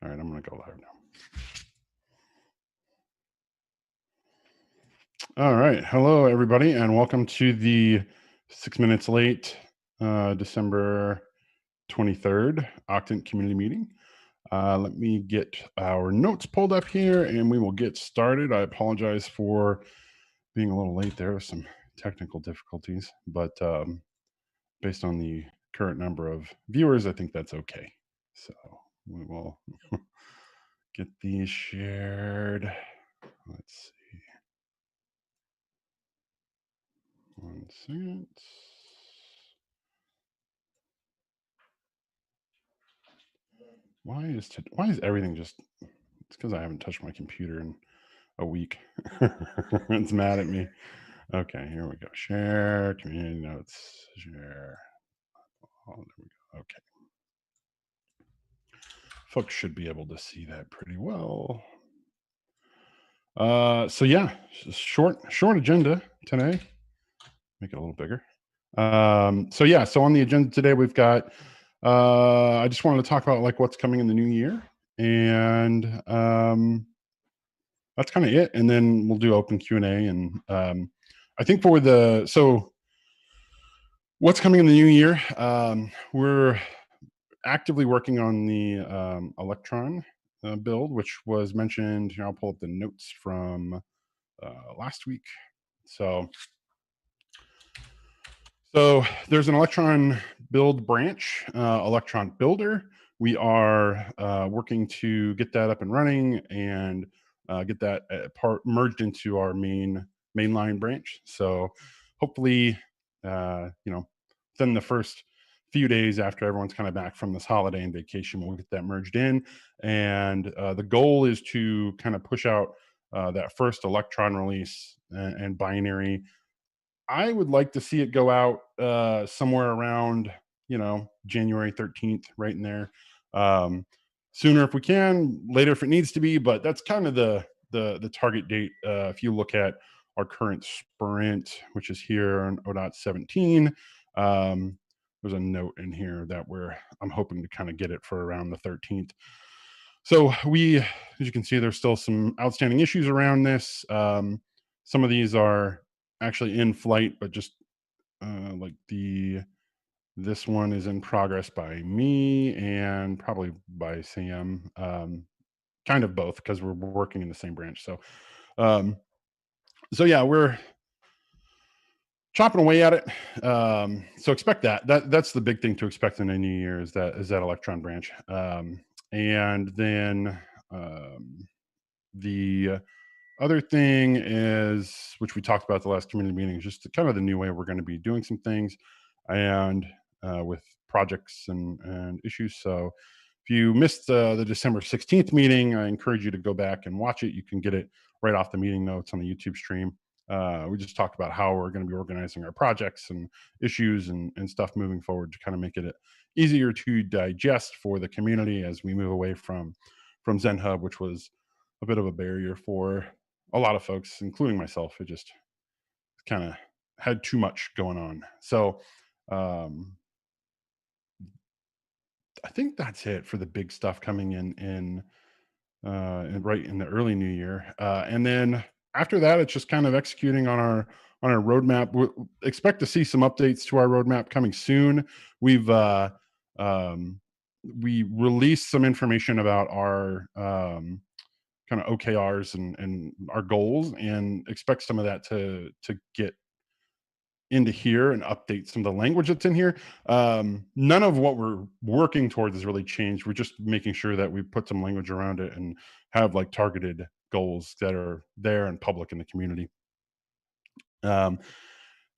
All right, I'm going to go live now. All right. Hello, everybody, and welcome to the 6 minutes late December 23rd Octant community meeting. Let me get our notes pulled up here and we will get started. I apologize for being a little late. There were some technical difficulties, but based on the current number of viewers, I think that's okay. So we will get these shared. Let's see. 1 second. Why is everything just? It's because I haven't touched my computer in a week. It's mad at me. Okay, here we go. Share community notes. Share. Oh, there we go. Okay. Folks should be able to see that pretty well. So yeah, short agenda today. Make it a little bigger. So yeah, so on the agenda today we've got. I just wanted to talk about like what's coming in the new year, and that's kind of it. And then we'll do open Q&A. And I think for what's coming in the new year, we're actively working on the Electron build, which was mentioned. Here, I'll pull up the notes from last week. So there's an Electron build branch, Electron Builder. We are working to get that up and running and get that part merged into our mainline branch. So hopefully, within the first few days after everyone's kind of back from this holiday and vacation, we'll get that merged in. And the goal is to kind of push out that first Electron release and binary. I would like to see it go out somewhere around, January 13th, right in there. Sooner if we can, later if it needs to be, but that's kind of the target date. If you look at our current sprint, which is here on ODOT 17, there's a note in here that I'm hoping to kind of get it for around the 13th. So as you can see, there's still some outstanding issues around this. Some of these are actually in flight, but just like this one is in progress by me and probably by Sam. Kind of both because we're working in the same branch. Um, so yeah, we're chopping away at it. So expect that's the big thing to expect in the new year is that Electron branch. And then the other thing is, which we talked about the last community meeting, is just kind of the new way we're going to be doing some things and with projects and issues. So if you missed the December 16th meeting, I encourage you to go back and watch it. You can get it right off the meeting notes on the YouTube stream. We just talked about how we're going to be organizing our projects and issues and stuff moving forward to kind of make it easier to digest for the community as we move away from ZenHub, which was a bit of a barrier for a lot of folks, including myself. It just kind of had too much going on. So I think that's it for the big stuff coming in right in the early new year. And then after that, it's just kind of executing on our roadmap. Expect to see some updates to our roadmap coming soon. We released some information about our kind of OKRs and our goals, and expect some of that to get into here and update some of the language that's in here. None of what we're working towards has really changed. We're just making sure that we put some language around it and have like targeted goals that are there and public in the community. The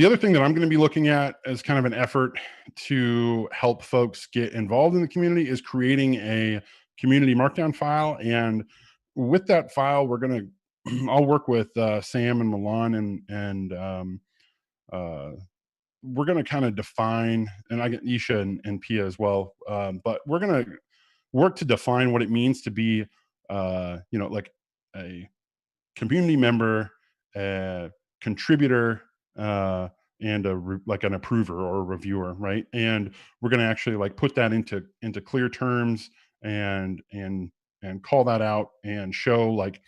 other thing that I'm going to be looking at as kind of an effort to help folks get involved in the community is creating a community markdown file. And with that file, I'll work with Sam and Milan and we're going to kind of define, and I get Isha and Pia as well. But we're going to work to define what it means to be, like a community member, a contributor, and like an approver or a reviewer, right? And we're going to actually like put that into clear terms and and call that out and show like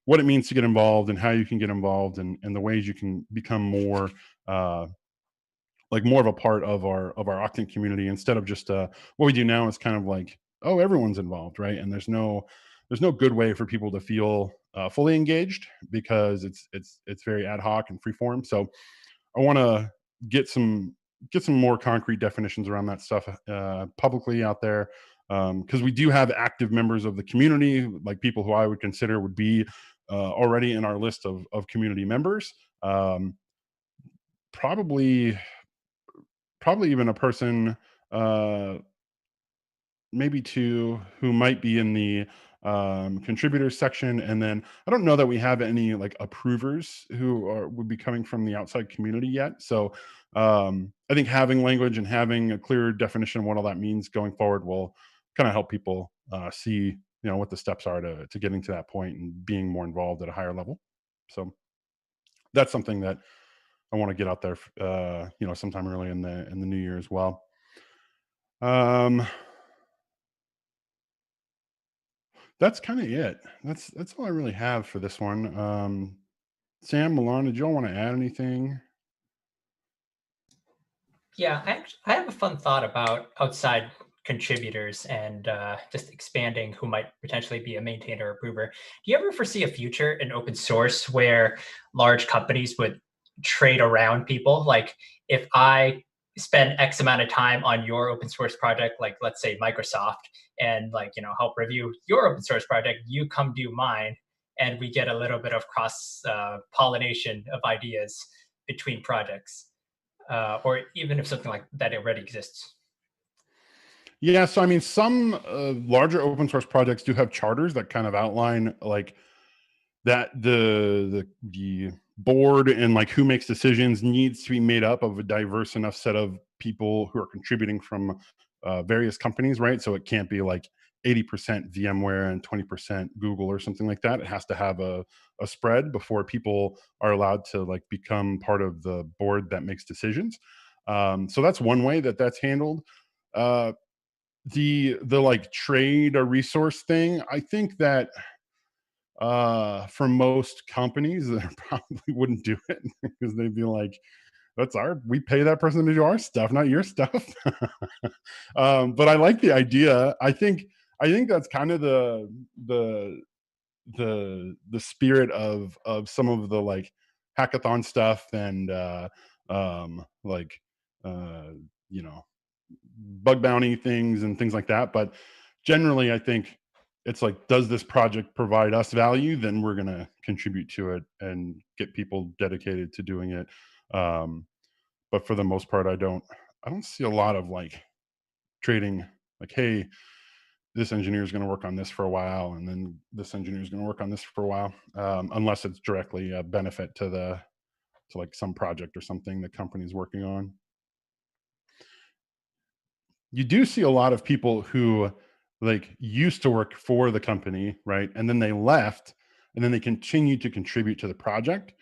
what it means to get involved and how you can get involved and the ways you can become more like more of a part of our Octant community instead of just what we do now is kind of like, oh, everyone's involved, right? And there's no good way for people to feel fully engaged because it's very ad hoc and freeform. So I want to get some get some more concrete definitions around that stuff publicly out there, because we do have active members of the community, like people who I would consider would be already in our list of community members. Um, probably probably even a person, uh, maybe two, who might be in the contributors section, and then I don't know that we have any like approvers who would be coming from the outside community yet. So I think having language and having a clear definition of what all that means going forward will kind of help people see, what the steps are to getting to that point and being more involved at a higher level. So that's something that I want to get out there, sometime early in the new year as well. Um, that's kind of it. That's all I really have for this one. Sam, Milan, did y'all want to add anything? Yeah, I have a fun thought about outside contributors and just expanding who might potentially be a maintainer or approver. Do you ever foresee a future in open source where large companies would trade around people? Like if I spend X amount of time on your open source project, like let's say Microsoft, and like, help review your open source project, you come do mine, and we get a little bit of cross pollination of ideas between projects, or even if something like that already exists. Yeah, so I mean, some larger open source projects do have charters that kind of outline like that the board and like who makes decisions needs to be made up of a diverse enough set of people who are contributing from various companies, right? So it can't be like 80% VMware and 20% Google or something like that. It has to have a spread before people are allowed to like become part of the board that makes decisions. So that's one way that that's handled. Uh, the like trade or resource thing, I think that for most companies they probably wouldn't do it because they'd be like, we pay that person to do our stuff, not your stuff. But I like the idea. I think that's kind of the the spirit of some of the like hackathon stuff and like uh you know bug bounty things and things like that. But generally, I think it's like, does this project provide us value? Then we're going to contribute to it and get people dedicated to doing it. Um, but for the most part, I don't see a lot of like trading, like, hey, this engineer is going to work on this for a while, and then this engineer is going to work on this for a while, unless it's directly a benefit to like some project or something the company's working on. You do see a lot of people who like used to work for the company, right? And then they left and then they continued to contribute to the project.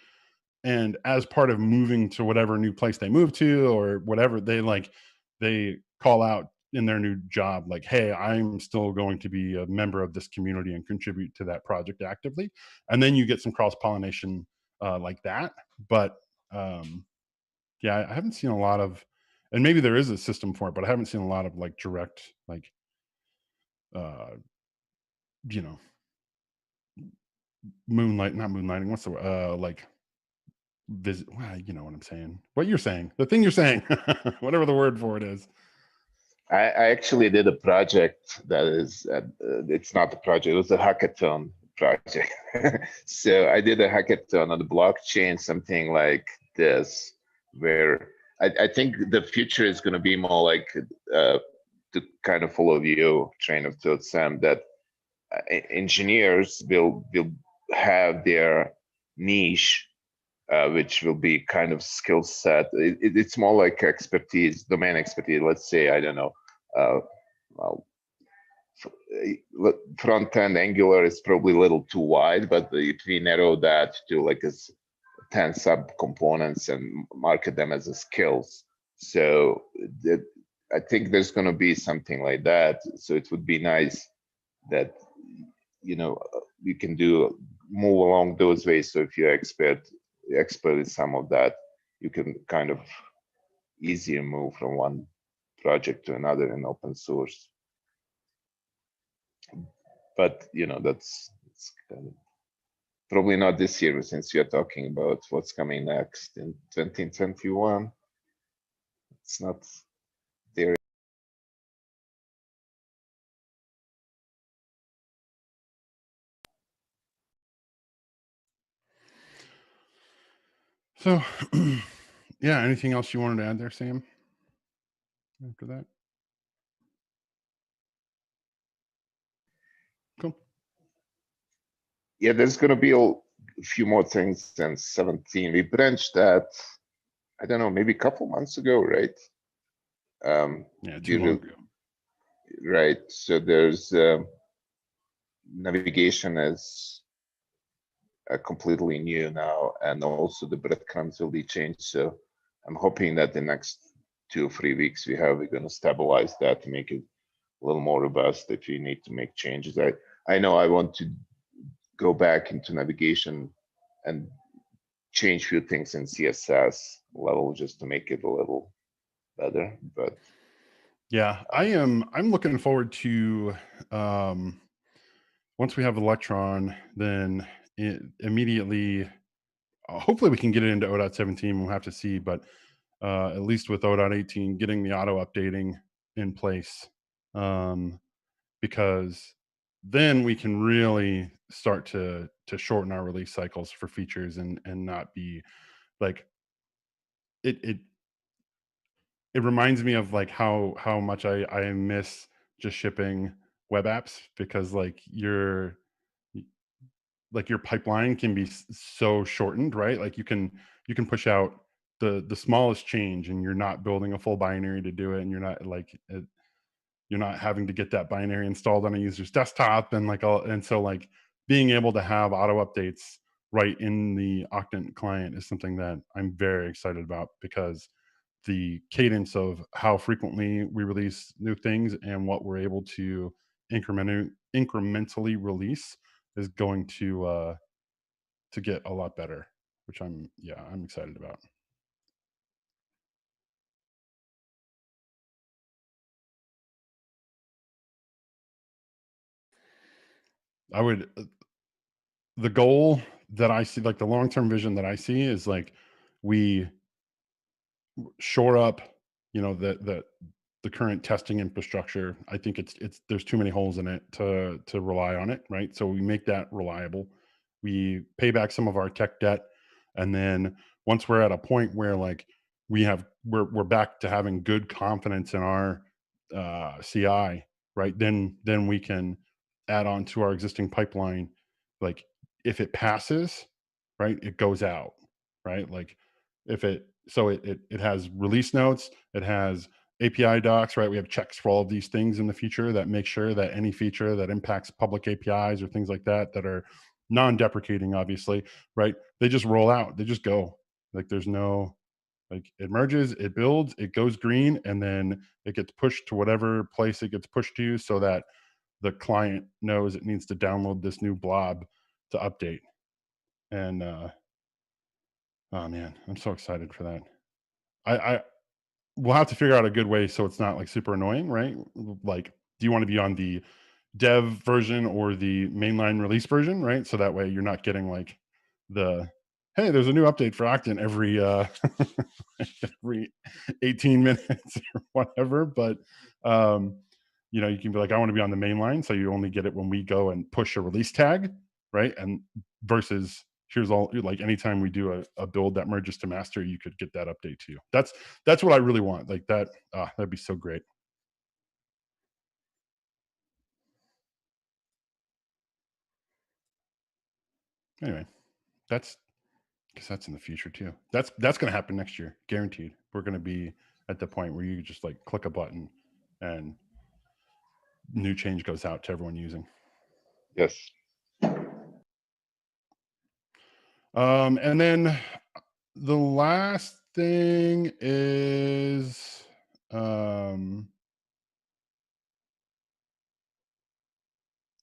And as part of moving to whatever new place they move to or whatever, they call out in their new job, like, hey, I'm still going to be a member of this community and contribute to that project actively. And then you get some cross pollination like that. But yeah, I haven't seen a lot of, and maybe there is a system for it, but I haven't seen a lot of like direct, like, uh, you know, not moonlighting. What's the word? Like visit. Well, you know what I'm saying. What you're saying, the thing you're saying, whatever the word for it is. I actually did a project that is, it's not a project, it was a hackathon project. So I did a hackathon on the blockchain, something like this, where I think the future is going to be more like, to kind of follow your train of thought, Sam, that engineers will have their niche, which will be kind of skill set. It's more like expertise, domain expertise. Let's say, I don't know, well, front end Angular is probably a little too wide, but if we narrow that to like 10 sub components and market them as a skills, so I think there's going to be something like that. So it would be nice that you can do move along those ways. So if you're expert in some of that, you can kind of easier move from one project to another in open source. But that's kind of probably not this year, since we are talking about what's coming next in 2021. It's not there. So, yeah, anything else you wanted to add there, Sam? After that? Cool. Yeah, there's going to be a few more things than 17. We branched that, I don't know, maybe a couple months ago, right? Yeah, too long ago. Right. So there's navigation is completely new now, and also the breadcrumbs will be changed. So I'm hoping that the next 2 or 3 weeks we're going to stabilize that to make it a little more robust if you need to make changes. I know I want to go back into navigation and change a few things in CSS level just to make it a little better. But yeah, I'm looking forward to once we have Electron, then immediately hopefully we can get it into O.17. We'll have to see, but at least with O.18, getting the auto updating in place, because then we can really start to shorten our release cycles for features and not be like it reminds me of like how much I miss just shipping web apps, because like your pipeline can be so shortened, right? Like you can push out the smallest change and you're not building a full binary to do it, and you're not like you're not having to get that binary installed on a user's desktop and like all. And so like being able to have auto updates right in the Octant client is something that I'm very excited about, because the cadence of how frequently we release new things and what we're able to incrementally release is going to get a lot better, which I'm excited about. I would the goal that I see, like the long-term vision that I see, is like we shore up, the current testing infrastructure. I think it's there's too many holes in it to rely on it, right? So we make that reliable. We pay back some of our tech debt, and then once we're at a point where like we're back to having good confidence in our CI, right? Then we can add on to our existing pipeline. Like if it passes, right, it goes out, right? Like if it so it has release notes, it has API docs, right? We have checks for all of these things in the future that make sure that any feature that impacts public APIs or things like that that are non-deprecating, obviously, right? They just roll out, they just go. Like there's no like it merges, it builds, it goes green, and then it gets pushed to whatever place it gets pushed to, so that the client knows it needs to download this new blob to update. And oh man, I'm so excited for that. I we'll have to figure out a good way so it's not like super annoying, right? Like, do you want to be on the dev version or the mainline release version, right? So that way you're not getting like the hey, there's a new update for Octant every every 18 minutes or whatever. But you can be like, I want to be on the main line, so you only get it when we go and push a release tag, right? And versus here's all, like anytime we do a build that merges to master, you could get that update too. That's what I really want. Like that, that'd be so great. Anyway, that's because that's in the future too. That's going to happen next year, guaranteed. We're going to be at the point where you just like click a button and new change goes out to everyone using. yes. And then the last thing is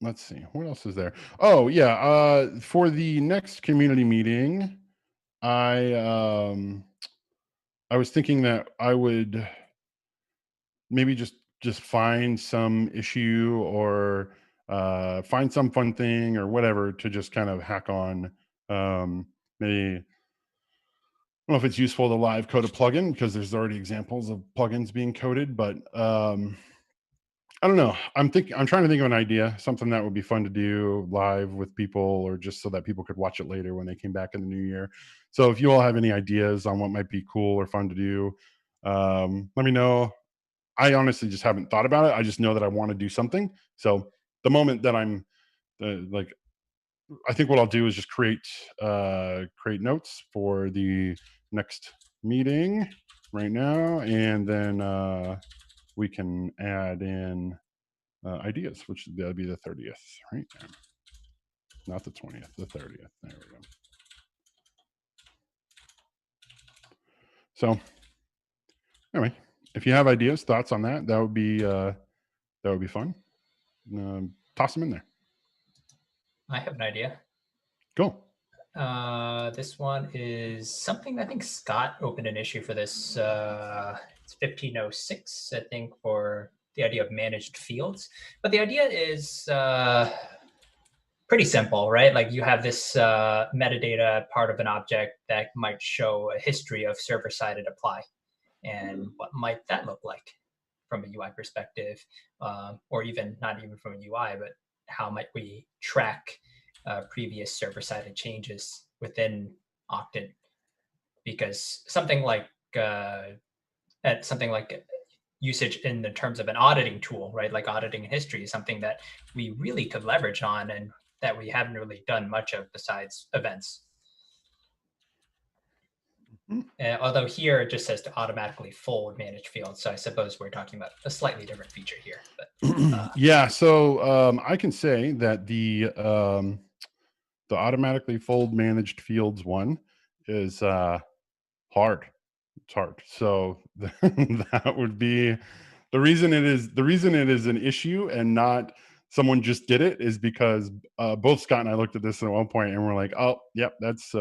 let's see, what else is there? Oh yeah, for the next community meeting, I was thinking that I would maybe just find some issue or find some fun thing or whatever to just kind of hack on. Maybe I don't know if it's useful to live code a plugin because there's already examples of plugins being coded, but I don't know. I'm trying to think of an idea, something that would be fun to do live with people, or just so that people could watch it later when they came back in the new year. So if you all have any ideas on what might be cool or fun to do, let me know. I honestly just haven't thought about it. I just know that I want to do something. So the moment that I'm like, I think what I'll do is just create notes for the next meeting right now, and then we can add in ideas, which that'll be the 30th, right? Not the 20th, the 30th. There we go. So anyway, if you have ideas, thoughts on that, that would be fun. Toss them in there. I have an idea. Cool. This one is something I think Scott opened an issue for this. It's 1506, I think, for the idea of managed fields. But the idea is pretty simple, right? Like you have this metadata part of an object that might show a history of server-sided apply. And what might that look like from a UI perspective, or even not even from a UI, but how might we track previous server-sided changes within Octant? Because something like usage in the terms of an auditing tool, right? Like auditing history is something that we really could leverage on and that we haven't really done much of besides events. Although here it just says to automatically fold managed fields. So I suppose we're talking about a slightly different feature here. But yeah, so I can say that the automatically fold managed fields one is hard. It's hard. So that would be the reason it is an issue and not someone just did it is because both Scott and I looked at this at one point and we're like, oh, yep, that's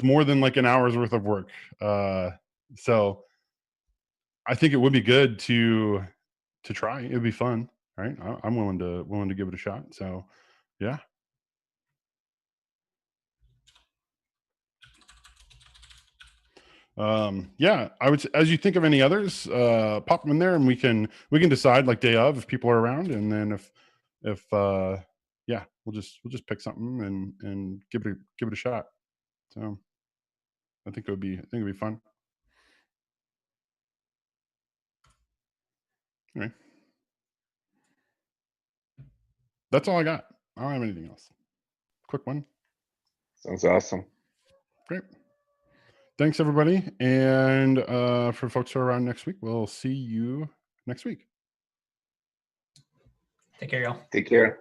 more than like an hour's worth of work. So I think it would be good to try. It'd be fun, right? I'm willing to give it a shot. So yeah. Yeah, I would, as you think of any others, pop them in there and we can decide like day of if people are around, and then if yeah, we'll just pick something and give it a shot. So I think it'd be fun. Anyway, that's all I got. I don't have anything else. Quick one. Sounds awesome. Great. Thanks everybody, and for folks who are around next week, we'll see you next week. Take care, y'all. Take care.